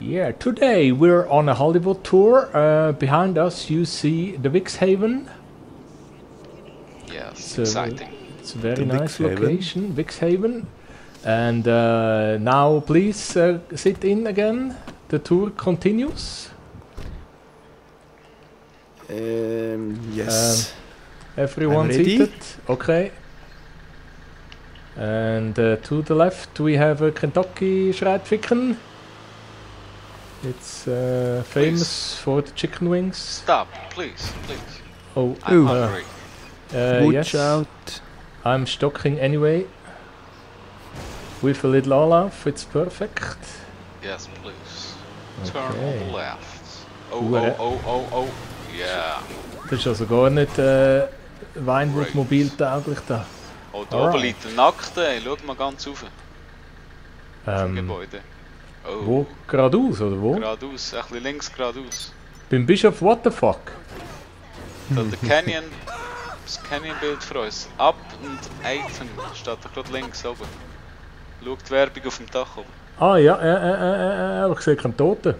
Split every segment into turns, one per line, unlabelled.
Yeah, today we're on a Hollywood tour. Behind us you see the Vixhaven.
Yes, exciting.
It's a very
The
nice
Vixhaven.
location, Vixhaven. And now please sit in again. The tour continues.
Yes.
Everyone
I'm ready.
seated. Okay. And to the left we have Kentucky Fried Chicken. It's famous for the chicken wings.
Stop, please.
Oh,
I'm hungry.
Watch
yes.
out.
I'm stocking anyway. With a little Olaf, it's perfect.
Yes, please. Turn on
Okay.
the left.
Hure.
Oh. Yeah.
Das ist also gar nicht Weinwood mobiltauglich da.
Oh, da
Alright.
oben liegt der Nackte. Hey, schau mal ganz rauf. Im Gebäude. Oh,
Wo? Geradeaus oder wo?
geradeaus. Ein bisschen links geradeaus.
Beim Bischof What the fuck?
Da der Canyon. Das Canyon-Bild für uns. Up und Item steht da gerade links oben. Schau die Werbung auf dem Dach oben.
Ah ja, aber ich sehe keinen Toten.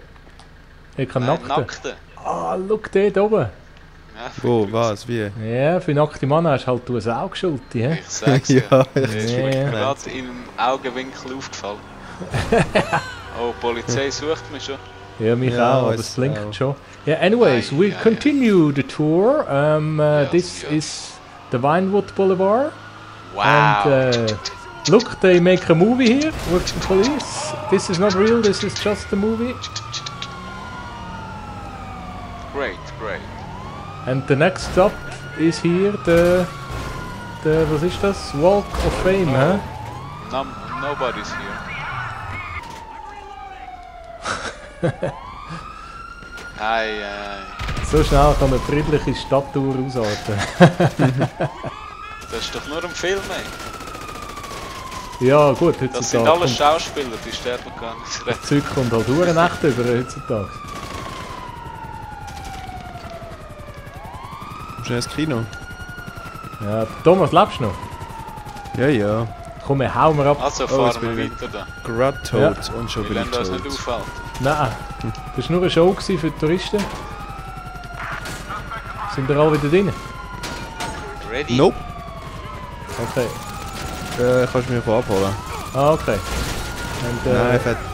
Ich kann
Nein,
Nackten.
Nackte.
Ah, schau dort oben.
Ja,
Wo, was, wie?
Ja, für nackte Mann hast du halt du eine Augschulte, hä?
Ich sag's dir.
Ja,
Das ist mir
Ja.
gerade im Augenwinkel aufgefallen. Oh, die Polizei sucht mich schon.
Ja, mich
Ja,
auch, aber
uns
es blinkt
auch.
schon. Yeah, anyways,
Ai,
we
ai,
continue the tour.
Yes,
This
yes.
is the Vinewood Boulevard.
Wow!
And look, they make a movie here with the police. This is not real, this is just a movie.
Great.
And the next stop is here, the was ist das? Walk of Fame, hä?
Nobody's here. Ei.
So schnell kann eine friedliche Stadttour ausarten.
Das ist doch nur ein Film, ey.
Ja gut,
Das sind
heutzutage
alle
kommt
Schauspieler, die sterben gar nicht.
das Zeug kommt halt verdammt echt über heutzutage.
Schnell ins Kino.
Ja, Thomas, lebst du noch?
Ja.
Komm, wir hauen wir ab.
Also
Oh,
fahren
jetzt
wir
bin ich
weiter da.
Gerade tot und schon
Wir
bin ich
lassen uns nicht
tot.
aufhalten.
Nein, das war nur eine Show gewesen für die Touristen. Sind wir alle wieder drin?
Ready?
Nope.
Okay.
Kannst du mich noch abholen?
Ah, okay. Und
Nein, verdammt.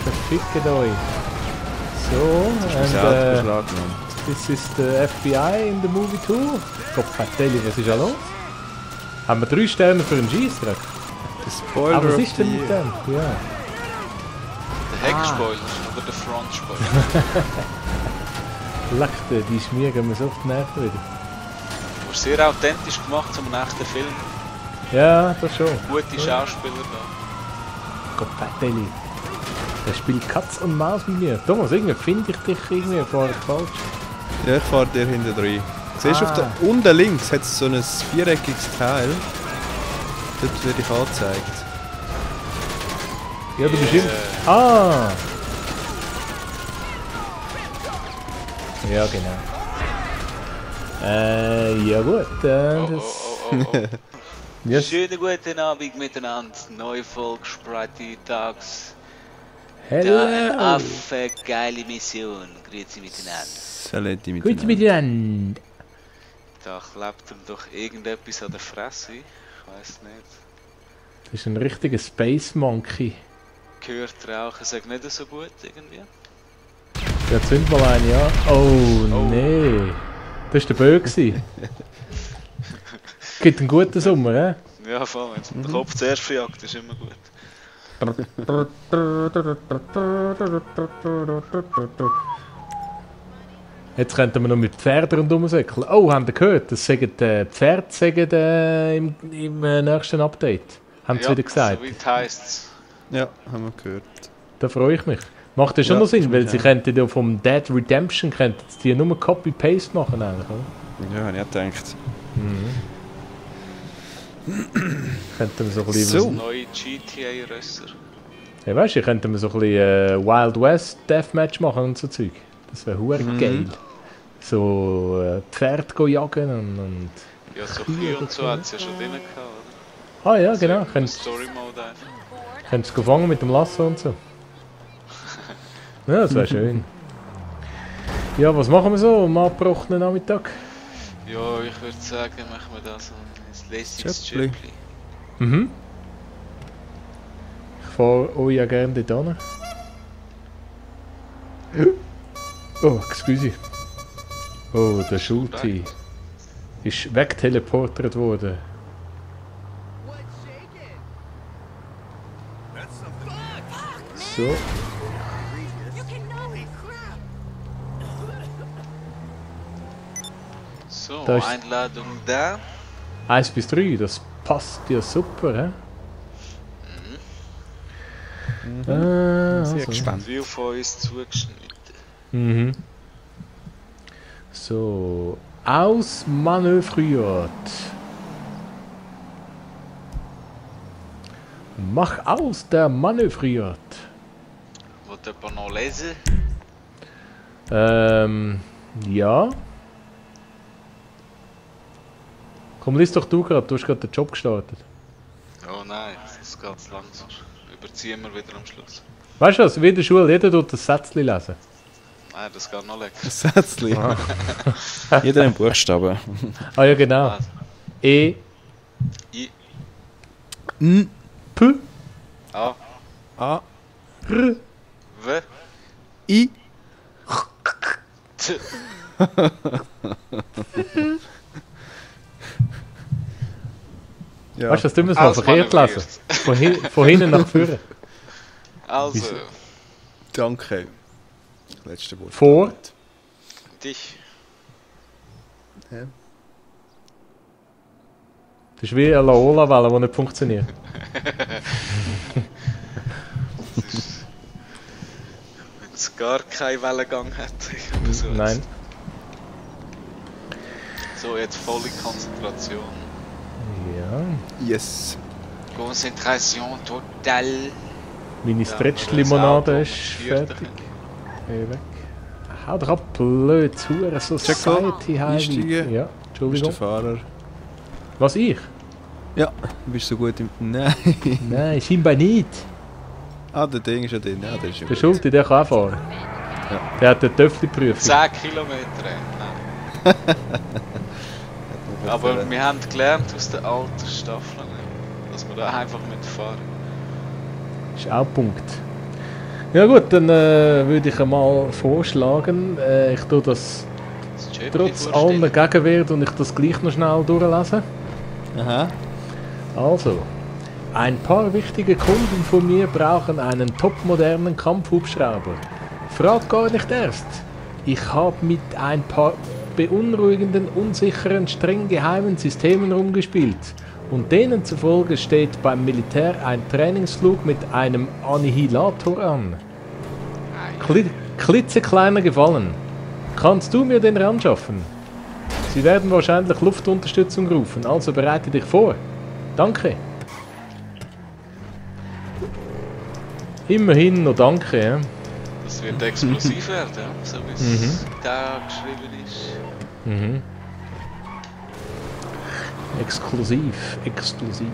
verfickt euch. So,
Das
and
Auto beschlagnahmt.
this is the FBI in the movie too. Gott vertelle, was ist da los? Haben wir 3 Sterne für einen Scheissdreck?
Der Spoiler
Aber was
of
ist denn
the
mit
year.
dem? Ja.
Der Heckspoiler oder der Frontspoiler?
Leckte, die schmieren mir so auf die Nerven wieder.
Du hast sehr authentisch gemacht zum echten Film.
Ja, das schon.
Gute Schauspieler da.
Gott vertelle. Der spielt Katz und Maus mit mir. Thomas, irgendwie finde ich dich irgendwie fahre ich falsch.
Ja, ich fahre dir hinten rein. Siehst du,
Ah.
unten links hat es so ein viereckiges Teil. Dort werde ich angezeigt.
Ja, du bist immer... Ah! Ja, genau. Ja gut, das...
Oh.
Yes.
Schönen guten Abend miteinander. Neue Folge Spreite Tags.
Hello!
Eine Affe geile Mission. Grüezi miteinander.
Saletti mit
Gut miteinander.
Da klebt ihm doch irgendetwas an der Fresse. Ich weiß nicht.
Das ist ein richtiger Space Monkey.
Gehört Rauchen, sagt nicht so gut irgendwie.
Ja, zünd mal einen, ja. Oh, nee. Das war der Böge. Gibt einen guten Sommer, hä?
Ja, voll. Wenn der Kopf zuerst verjagt, ist immer gut.
Jetzt könnten wir noch mit Pferden rundherum säckeln. Oh, habt ihr gehört? Das sagen die Pferde sagen, im nächsten Update. Haben sie wieder gesagt.
So weit heisst's.
Ja, haben wir gehört.
Da freue ich mich. Macht das schon
Ja,
noch Sinn,
das
weil
mich
sie
auch.
könnten ja vom Dead Redemption könnten die nur Copy-Paste machen eigentlich, oder?
Ja, habe ich auch gedacht.
Könnten wir so ein bisschen...
So.
Neue GTA-Rösser.
Ja, weißt du, könnten wir so ein bisschen Wild West Deathmatch machen und so Zeug. Das wäre geil. So Pferd go jagen und...
Ja, so Kühe und so hat es ja schon drin gehabt, oder?
Ah ja, genau.
So im Story-Mode einfach.
Könntest du fangen mit dem Lasso und so. Ja, das wäre schön. Ja, was machen wir so am abgebrochenen Nachmittag?
Ja, ich würde sagen, machen wir da so ein lässiges
Schöppli.
Schöppli.
Mhm. Ich fahre euch ja gerne dort hin. Oh, excuse. Oh, der Schulti ist wegteleportiert worden. So.
So,
Da ist-
Einladung da.
1 bis 3, das passt ja super, hä?
Sehr
Also.
gespannt.
Wie auf uns zugeschnitten.
Mhm. So, ausmanövriert. Mach aus, der manövriert.
Wollt jemand noch lesen?
Ja. Komm, lies doch du gerade, du hast gerade den Job gestartet.
Oh nein, das geht zu langsam. Überziehen wir wieder am Schluss.
Weißt du was, wie in der Schule, jeder tut das Sätzchen lesen.
Nein, das geht noch lecker.
Das Sätzchen. Jeder ein Buchstabe.
Ah ja, genau.
Also,
E,
I,
N,
P,
A,
A,
R,
W,
I.
T.
Ja.
Weißt du, das tun wir es mal verkehrt lesen. Von hinten nach vorne.
Also,
Wieso?
Danke. Letzte Wort.
Vor.
dich.
Das ist wie eine Laola-Welle, die nicht funktioniert.
Wenn es gar keinen Wellengang hat. Ich habe so
Nein.
So, jetzt volle Konzentration.
Ja.
Yes.
Konzentration total.
Meine
Ja,
Stretch-Limonade
das
ist
Auto
fertig. Geh weg. Hau doch ab, blöd, Hure Society
einsteigen.
Highway. Ja,
Du bist der
Entschuldigung.
Fahrer.
Was, ich?
Ja, du bist so gut im... Nein.
Nein, scheinbar nicht.
Ah, der Ding ist ja drin. Ja, der ist ja
Der
gut.
Schulti, der kann auch fahren.
Ja.
Der hat den Töffli-Prüfung.
10 Kilometer. Nein. Aber wir haben gelernt aus den alten Staffeln, dass wir da einfach mitfahren.
Ist auch ein Punkt. Ja gut, dann würde ich einmal vorschlagen, ich tue das
Das Schöpfli
trotz allen Gegenwehr und ich das gleich noch schnell durchlesen.
Aha.
Also, ein paar wichtige Kunden von mir brauchen einen topmodernen Kampfhubschrauber. Frag gar nicht erst. Ich habe mit ein paar beunruhigenden, unsicheren, streng geheimen Systemen rumgespielt. Und denen zufolge steht beim Militär ein Trainingsflug mit einem Annihilator an. Klitzekleiner Gefallen. Kannst du mir den ranschaffen? Sie werden wahrscheinlich Luftunterstützung rufen, also bereite dich vor. Danke. Immerhin noch danke. Ja.
Das wird explosiv werden, ja? So wie es da geschrieben ist.
Mhm. Exklusiv, exklusiv.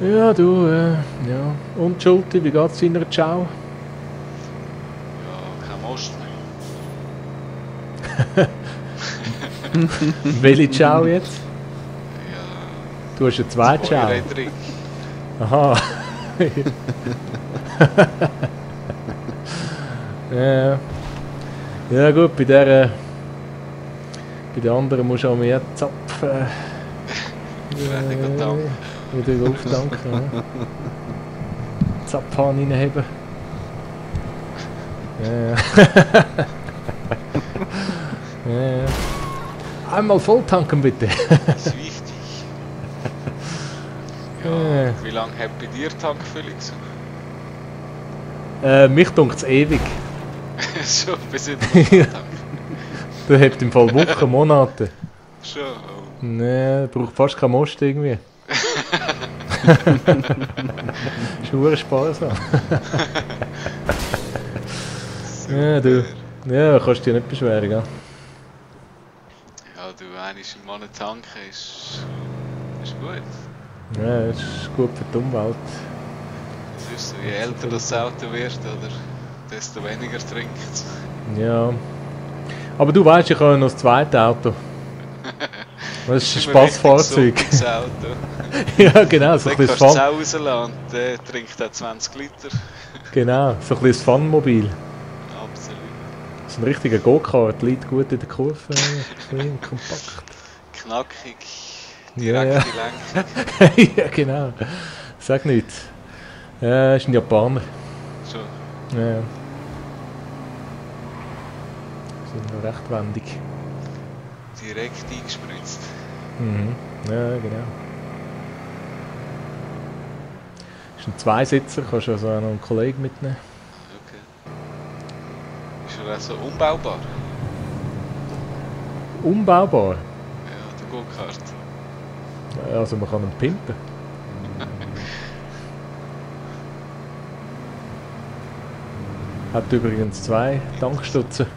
Ja, du, ja. Und Schulti, wie geht's deiner Ciao?
Ja, kein Most mehr.
Welche Ciao jetzt?
Ja,
Du hast ja zwei Ciao.
Feuerredrig.
Aha. Ja. Ja gut, bei der anderen musst du auch mehr zapfen.
Fertig Dank.
Wieder aufdanken. Ja. Zapfhahn reinheben. Ja. Ja. Einmal voll tanken bitte.
Das ist wichtig. Ja, wie lange hat bei dir Tankfüllung so?
Mich dunkt's ewig.
Schon, bis in den Tank.
Du hast im Fall Wochen, Monate.
Schon. Oh.
Nee, braucht fast keinen Most irgendwie. Schuhe sparsam. Ja, du. Ja, kannst dich nicht beschweren, gell?
Ja, du, einmal im Monat tanken ist gut.
Ja, das ist gut für die Umwelt.
Das Weißt du, je älter das Auto wird, oder, desto weniger trinkt es.
Ja. Aber du weißt, ich habe noch das zweite Auto. Das ist ein Spaßfahrzeug.
Das Auto.
Ja, genau, so ein
Dann
bisschen
kannst du
Fun.
es rauslassen und der trinkt auch 20 Liter.
Genau, so ein bisschen Fun-Mobil.
Absolut.
So ein richtiger Go-Kart, liegt gut in der Kurve, klein, kompakt.
Knackig,
Ja,
direkte
ja.
Lenkung.
Ja, genau. Sag nichts. Ja, ist ein Japaner.
Schon.
Ja, ja. Sind noch recht wendig.
Direkt eingespritzt.
Mhm. Ja, genau. Ist ein Zweisitzer, kannst du also auch noch einen Kollegen mitnehmen.
Okay. Ist er auch so umbaubar?
Umbaubar.
Ja, der Go-Kart.
Also man kann ihn pimpen. Hat übrigens 2 Tankstutzen.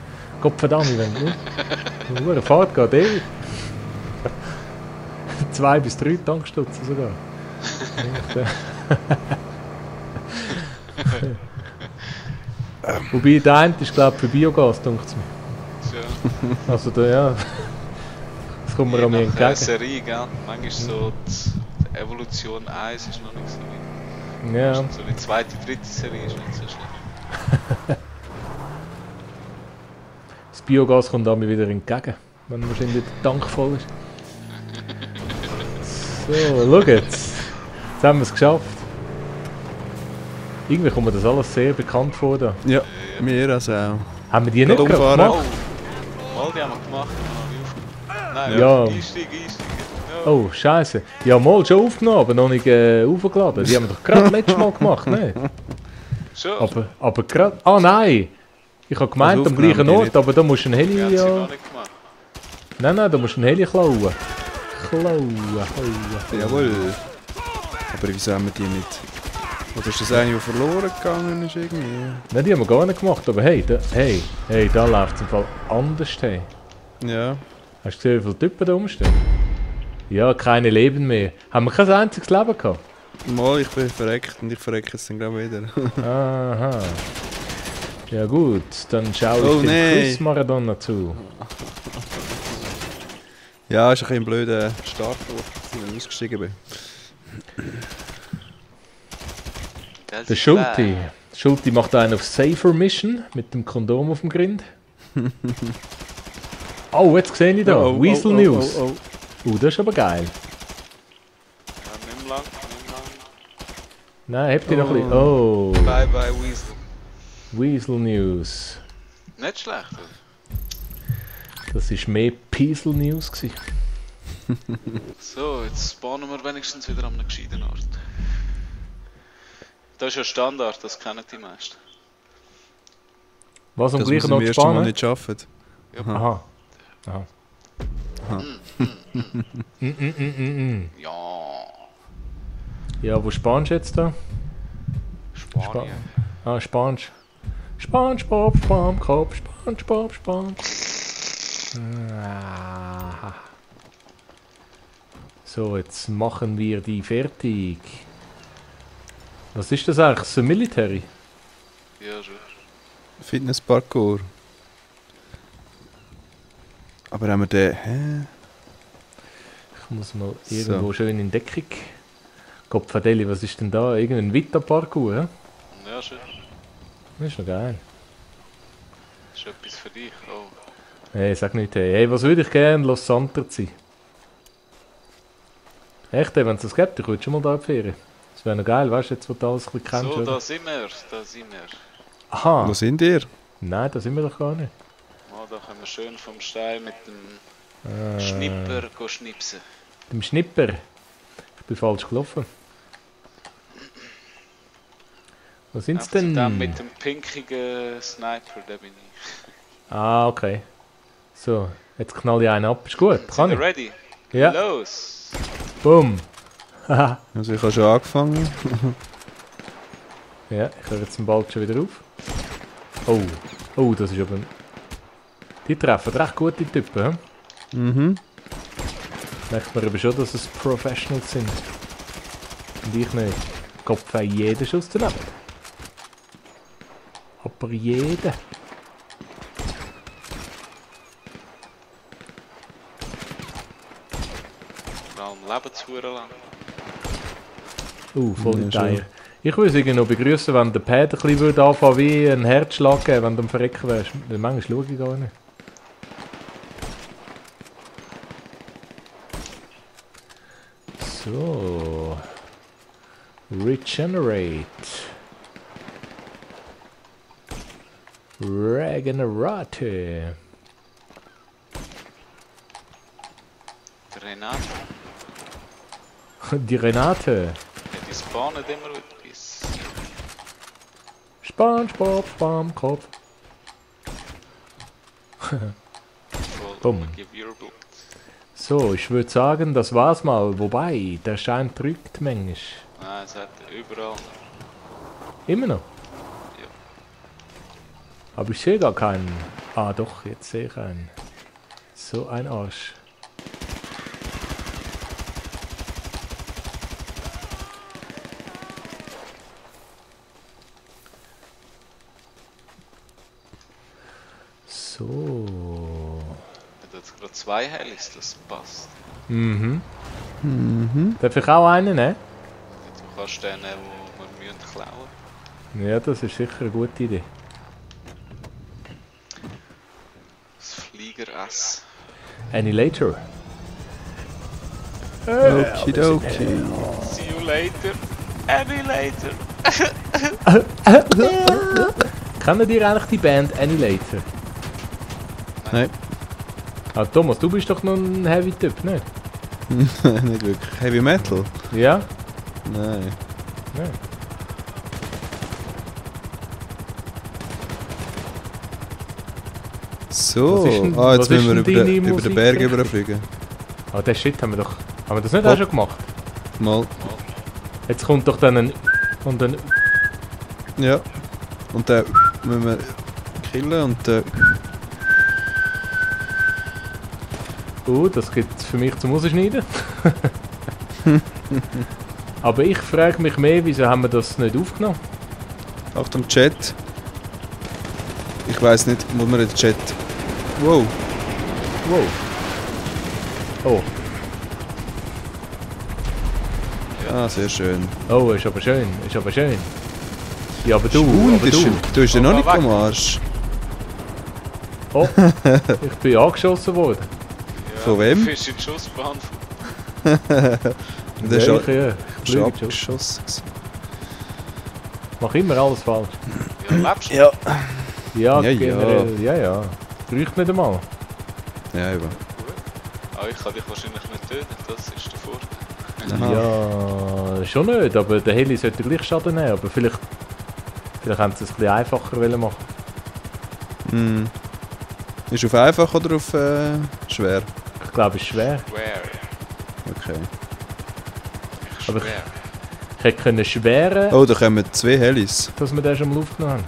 Gottverdammt, wenn du... Fahrt geht ewig. 2 bis 3 Tankstutzen sogar. Wobei der eine ist glaube ich für Biogas, denkt es mir.
Ja.
Also da, ja... Das kommt mir
Je
an mir
nach
entgegen.
Serie, gell? Manchmal so die Evolution 1 ist noch nicht so weit.
Ja.
So die zweite, dritte Serie ist nicht so schlecht.
Das Biogas kommt mir wieder entgegen, wenn wahrscheinlich der Tank voll ist. So, schau jetzt. Jetzt haben wir es geschafft. Irgendwie kommt mir das alles sehr bekannt vor. Da.
Ja, mir also auch.
Haben wir die nicht
Gerade
gerade
umfahren.
gemacht?
Oh, mal, die haben wir gemacht. Nein,
Ja.
einsteigen. Ja.
Oh, scheiße. Ja, mal schon aufgenommen, aber noch nicht aufgeladen. Die haben wir doch gerade letztes Mal gemacht, ne?
Schon?
Aber gerade... Ah, nein! Ich habe gemeint,
Also
am gleichen
aufgenommen, die
Ort, aber da musst du einen Heli...
Die haben sie
Ja...
noch nicht gemacht.
Nein, da musst du einen Heli klauen.
Jawohl. Aber wieso haben wir die nicht? Oder ist das eine, die verloren gegangen ist irgendwie?
Nein, die haben wir gar nicht gemacht, aber hey, da läuft es im Fall anders. Hey.
Ja.
Hast du gesehen, wie viele Typen da rumstehen? Ja, keine Leben mehr. Haben wir kein einziges Leben gehabt?
Mal, ich bin verreckt und ich verrecke es dann glaube ich wieder.
Aha. Ja gut, dann schaue ich
Oh,
dem
nee.
Quiz-Marathon zu.
Ja, ist ein bisschen ein blöder Start, wo ich ausgestiegen bin.
Das
Der
ist
Schulti. Schulti macht einen auf Safer Mission mit dem Kondom auf dem Grind. Oh, jetzt sehe ich da.
Oh,
Weasel
oh, oh,
News.
oh,
Das ist aber geil.
Ja, nimm lang.
Nein, habt ihr noch ein bisschen... Oh,
Bye bye Weasel.
Weasel News.
Nicht schlecht, oder?
Das war mehr Piesel News gewesen.
So, jetzt spawnen wir wenigstens wieder an einem gescheiten Ort. Das ist ja Standard, das kennen die meisten.
Was am
Dass wir
gleichen
es im
Ort
ersten Mal
spannen?
nicht schaffen.
Aha. Aha.
Ja,
Ja, wo spannst du jetzt da?
Spanien.
Ah, Spanisch. SpongeBob, Schwammkopf, SpongeBob, Ah. So, jetzt machen wir die fertig. Was ist das eigentlich? So Military?
Ja, schon.
Fitness-Parkour. Aber haben wir den... Hä?
Ich muss mal irgendwo schön in Deckung. Kopfadeli, was ist denn da? Irgendein Vita-Parkour, hä?
Ja, schon.
Das ist noch geil.
Das ist etwas für dich. Oh.
Hey, sag nicht, hey, was würde ich gerne Los Santos sein? Echt, wenn es das gibt, ich würde schon mal da abfahren. Das wäre noch geil, weißt du, jetzt wo du alles ein bisschen kennst.
So,
oder?
da sind wir.
Aha!
Wo sind ihr?
Nein, da sind wir doch gar nicht.
Oh, da können wir schön vom Stein mit dem Schnipper schnipsen.
Dem Schnipper. Ich bin falsch gelaufen. Wo sind's
Einfach
denn?
Dann mit dem pinkigen Sniper, da bin ich.
Ah, okay. So, jetzt knall ich einen ab. Ist gut, kann
Sind
ich.
wir ready?
Ja.
Los!
Boom. Haha.
Also ich habe schon angefangen.
Ja, ich höre jetzt den Ball schon wieder auf. Oh, oh, das ist aber... Die treffen recht gute Typen, hm?
Mhm.
Merkt man aber schon, dass es Professionals sind. Und ich nicht. Kopf jeden Schuss daneben. Aber jeden.
Vor allem lebenshuren lang.
Voll
Ja,
die
schon.
Eier. Ich würde es noch begrüßen, wenn der Pad ein bisschen würde anfangen wie ein Herzschlag geben, wenn du am Verrecken wärst. Manchmal schaue ich gar nicht. So. Regenerate. Regenerate.
Renate,
Die Renate.
ja, die spawnen immer etwas.
Spongebob, Spamkopf.
Voll
Bumm.
gewirbelt.
So, ich würde sagen, das war's mal. Wobei, der Schein trügt manchmal.
Nein, es hat überall.
Immer noch.
Ja.
Aber ich sehe gar keinen. Ah doch, jetzt sehe ich einen. So ein Arsch. So.
Da hat gerade 2 Helis, das passt.
Mhm. Darf ich auch einen nehmen?
Du kannst den nehmen, die wir klauen müssen.
Ja, das ist sicher eine gute Idee.
Das Flieger-S.
Annihilator.
Okidoki.
See you later. Annihilator.
Kennen ihr eigentlich die Band Annihilator?
Nein,
Ah, Thomas, du bist doch noch ein Heavy-Typ, nicht?
nicht wirklich. Heavy Metal?
Ja?
Nein.
Nein.
So,
Was ist denn-
jetzt
was
müssen
ist
wir
denn
über
deine
den
Musik
Berg
richtig?
überfliegen.
Ah, den Shit haben wir doch... Haben wir das nicht auch schon gemacht?
Mal.
Jetzt kommt doch dann ein... Und dann...
Ja. Und dann müssen wir killen und dann...
Das gibt für mich zum Rausschneiden. Aber ich frage mich mehr, wieso haben wir das nicht aufgenommen?
Achtung, Chat. Ich weiss nicht, muss man in den Chat... Wow.
Wow. Oh.
Ah, sehr schön.
Oh, ist aber schön. Ist aber schön. Ja, aber du.
Wunderschön. Du bist ja noch
Aber
nicht
weg.
am Arsch.
Oh, ich bin angeschossen worden.
Ja,
Von wem?
Du bist in die Schussbahn.
Und der ist
Ja,
schon
ja. Flügelgeschoss.
abgeschossen.
Mach immer alles falsch.
Ja, lebst du?
Ja.
Ja,
Ja, ja.
generell. Ja. Riecht nicht einmal.
Ja, eben.
Ah, ich kann dich wahrscheinlich nicht töten, das ist der Vorteil.
Aha.
Ja, schon nicht. Aber der Heli sollte gleich Schaden nehmen. Aber vielleicht haben sie es ein bisschen einfacher wollen machen.
Hm. Ist auf einfach oder auf schwer?
Ich glaube, es ist schwer.
Where?
Okay.
Ich
Aber-
schwör.
Ich hätte können schweren,
Oh, da kommen 2 Helis.
dass wir den schon mal aufgenommen haben.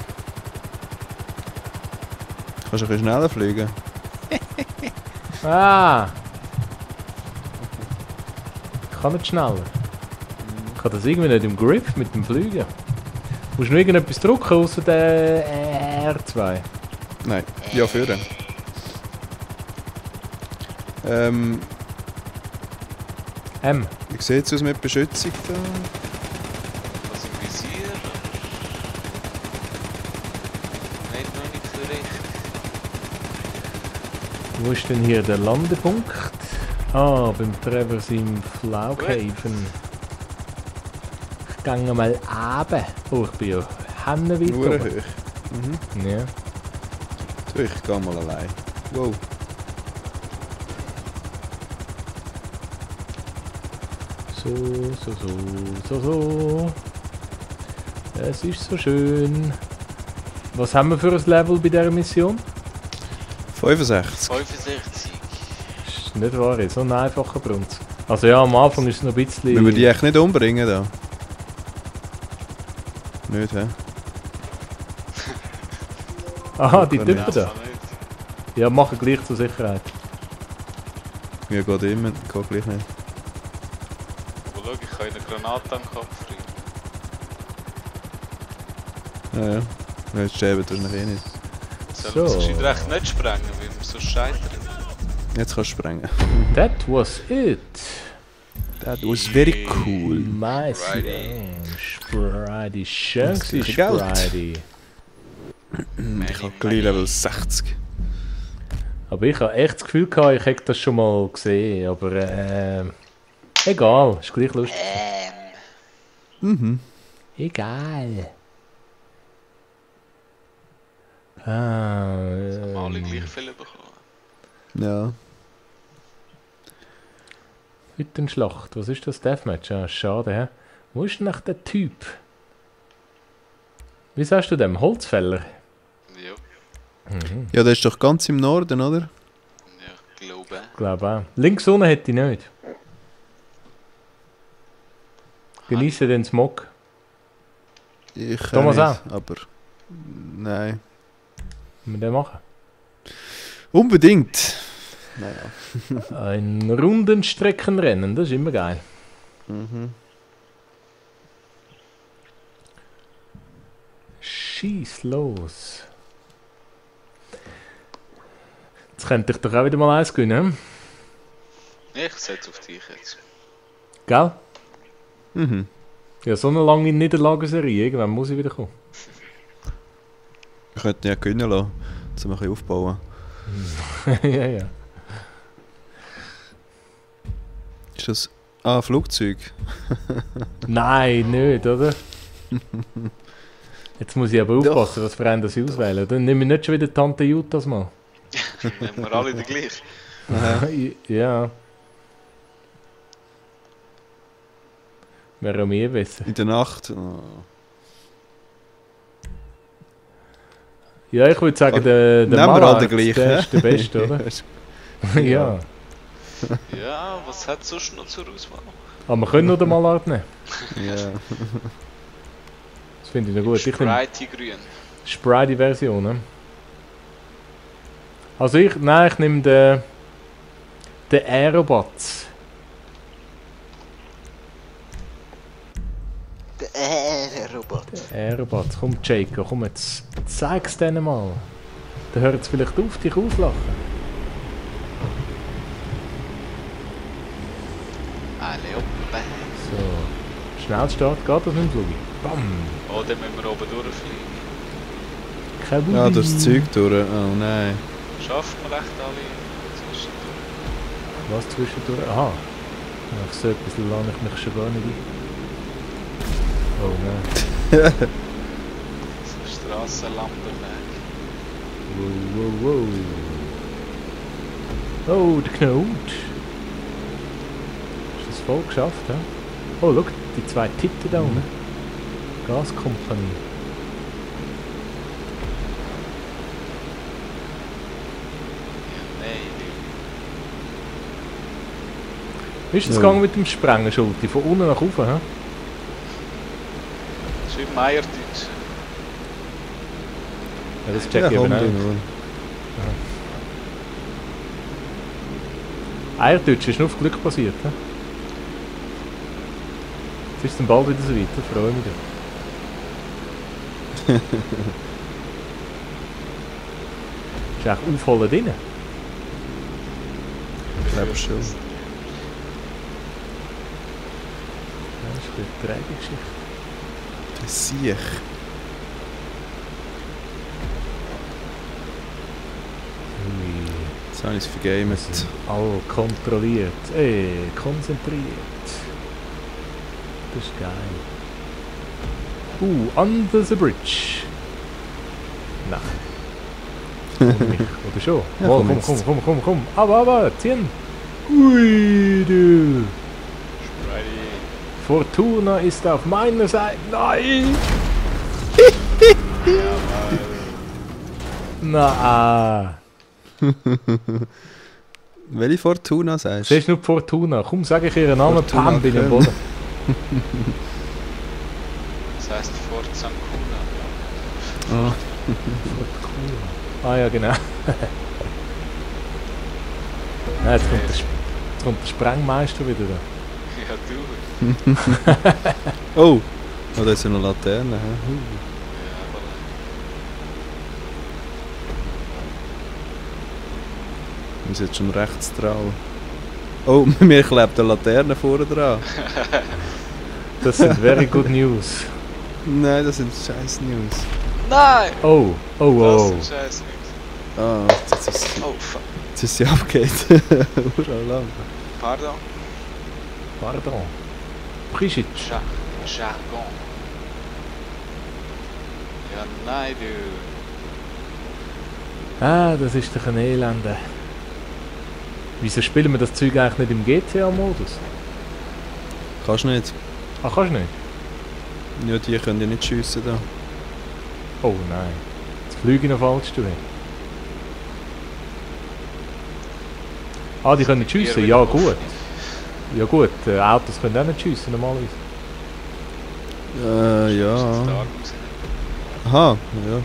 Kannst du ein bisschen schneller fliegen?
Ah! Ich kann nicht schneller. Ich habe das irgendwie nicht im Grip mit dem Fliegen. Musst du noch irgendetwas drücken, außer der R2?
Nein. Ja, führen.
M.
Wie sieht es aus mit Beschützung da?
Was im Visier? Nicht, noch nicht so richtig.
Wo ist denn hier der Landepunkt? Ah, beim Travers im Flauchhafen. Ich gehe mal runter. Oh, ich bin ja hennenweit
Nur
oben.
hoch. Mhm.
Ja.
So, ich gehe mal allein. Wow.
So. Es ist so schön. Was haben wir für ein Level bei dieser Mission?
65.
65.
Ist nicht wahr, so ein einfacher Brunz. Also ja, am Anfang ist es noch ein bisschen...
Müssen wir die echt nicht umbringen da? Nicht, hä?
Aha, die
Ja,
Typen
Ja,
da.
kann nicht.
Ja, machen gleich zur Sicherheit.
Ja, geht immer, geht gleich nicht.
Aber schau, ich kann eine Granate am Kopf kriegen.
Ja, ja. Jetzt sterben tust du noch eh nicht.
Sollen wir es recht nicht sprengen, weil wir so scheitern?
Jetzt kannst du sprengen.
That was it.
That was very cool.
Nice. Spridey. Schön
Das
gewesen,
ist Geld.
Spridey.
Ich habe gleich Level 60.
Aber ich habe echt das Gefühl gehabt, ich hätte das schon mal gesehen, aber egal, ist gleich lustig.
Mhm.
Egal.
Haben alle gleich viele bekommen.
Ja.
Hüttenschlacht, was ist das Deathmatch? Ah, schade, hä? Wo ist denn echt der Typ? Wie sagst du dem? Holzfäller?
Ja,
Ja, der ist doch ganz im Norden, oder?
ja, ich glaube.
Ich glaube auch. Links unten hätte ich nicht. Genieße den Smog.
Ich
Thomas
nicht, aber... Nein.
Können wir den machen?
Unbedingt! Naja.
Ein Rundenstreckenrennen, das ist immer geil.
Mhm.
Schieß los. Jetzt könnte ich doch auch wieder mal eins gewinnen.
Ich setze auf dich jetzt.
Gell?
Mhm.
Ja, so eine lange Niederlagenserie, irgendwann muss ich wieder kommen.
Wir könnten ja gewinnen lassen, um ein bisschen aufbauen.
Ja, ja.
Ist das... Ah, Flugzeug.
Nein, nicht, oder? Jetzt muss ich aber aufpassen, was für einen das ich auswähle. Dann nehme ich nicht schon wieder Tante Jutas mal.
Nehmen wir alle den gleich.
Ja. Wäre auch mir besser.
In der Nacht... Oh.
Ja, ich würde sagen, der
Nehmen wir
Mallard,
alle gleich,
der
hä?
ist der Beste, oder? Ja.
Ja, was hat sonst noch zur Auswahl?
Aber wir können noch den Mallard nehmen.
Ja.
Das finde ich noch gut. Ich nehme
Sprite grün.
Spridey-Version. Ne? Also ich nehme den Aerobots.
Der Robot.
Aerobots. Komm, Jacob, komm jetzt. Zeig's denen mal. Dann hört es vielleicht auf, dich auslachen.
Alle oben.
So. Schnellstart geht das mit dem Flug. Bam.
Oh, dann müssen wir oben durchfliegen.
Kein
Ja, das Zeug durch. Oh nein.
Schaffen wir echt alle zwischendurch?
Was zwischendurch? Aha. Ach, so etwas lerne ich mich schon gar nicht ein. Oh nein.
So Strassenlampenweg.
Wow, wow, wow. Oh, der Knut. Hast du das voll geschafft, hä? Oh, schau, die zwei Titten da unten. Gaskompanie.
Ja, nein,
Wie ist das
Ja.
gegangen mit dem Sprengen, Schulti? Von unten nach oben, hä?
das ist wie Meierdeutsch.
Ja, das check ich eben
komm,
auch.
du nur.
Eierdeutsch ist nur auf Glück basiert, hä? Jetzt ist es dann bald wieder so weit, da freue ich mich. Ist eigentlich aufholen drin?
Ich glaube schon.
Das ist eine Trägergeschichte.
Das sehe ich. Jetzt habe ich es vergamet.
All kontrolliert, konzentriert. Das ist geil. Under the bridge. Nein. Ohne mich, oder schon?
Ja,
Oh,
komm
komm. Aber, ziehen. Ui, du.
Sprite.
Fortuna ist auf meiner Seite. Nein! Na.
Welche Fortuna sagst
Siehst du nur die Fortuna? Komm, sag ich ihren Namen.
Fortuna
Pam, bin ich am
Köln.
Boden.
Das heisst Fort St. Kuna.
Ah.
Ah ja, genau. Nein, jetzt kommt der Sprengmeister wieder da.
Ja, du.
Oh! Oh, da ist ja noch Laterne. Hä?
Ja, voilà.
Wir müssen jetzt schon rechts trauen. Oh, mir klebt eine Laterne vorne dran.
Das sind very good news.
Nein, das sind scheiß News.
Nein!
Oh, oh,
Das
oh.
sind scheiße News.
Ah, jetzt ist
Oh, fuck.
sie abgeht. Urlang lang.
Pardon?
Pardon. Brigitte.
Jargon. Ja, nein, du.
Ah, das ist doch ein Elende. Wieso spielen wir das Zeug eigentlich nicht im GTA-Modus?
Kannst nicht.
Ach, kannst du nicht?
Ja, die können ja nicht schiessen da.
Oh nein. Jetzt fliege ich noch falsch durch. Ah, die können nicht schiessen? Ja, gut. Ja gut, Autos können auch nicht schiessen normalerweise.
Ja.
Stark.
Aha, ja.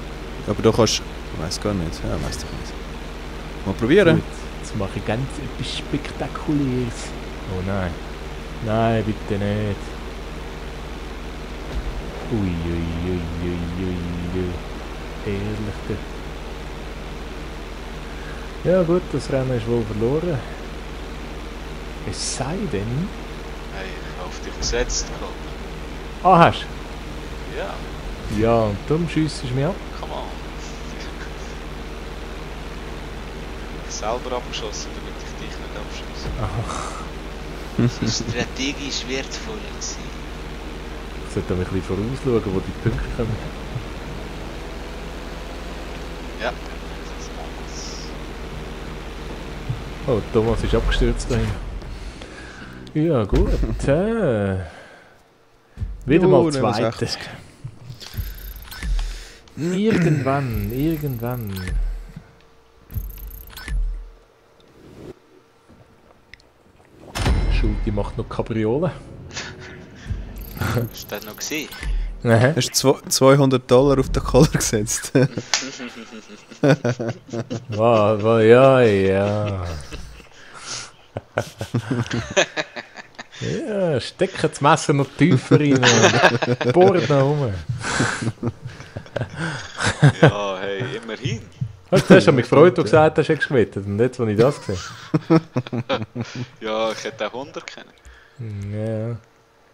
Aber du kannst... Ich weiß gar nicht. Ja, weiss doch nicht. Mal probieren.
Gut, jetzt mache ich ganz etwas Spektakuläres. Oh nein. Nein, bitte nicht. Ui, ui, ui, ui, ui, ui. Ehrlich. Ja gut, das Rennen ist wohl verloren. Es sei denn...
Hey, ich hab auf dich gesetzt, Gott.
Ah, hast
Ja,
du? Ja, und darum schiessest du mich ab.
come on. Ich selber abgeschossen, damit ich dich nicht abschieße. Das ist strategisch wertvoll gewesen.
Ich sollte ein bisschen vorausschauen, wo die Punkte kommen.
Ja.
Oh, Thomas ist abgestürzt dahin. Ja gut, wieder
Jo,
mal
69.
Zweite. Irgendwann. Schulti macht noch Kabriole.
Hast du das noch gesehen?
Nein.
Hast du $200 auf den Collar gesetzt?
Ja. Ja, stecken das Messer noch tiefer rein und bohren noch rum.
Ja, hey, immerhin.
Weißt du, hast mich gefreut, du gesagt hast, du hast gewettet. Und jetzt, als ich das gesehen
Ja, ich hätte auch 100 kennen.
ja.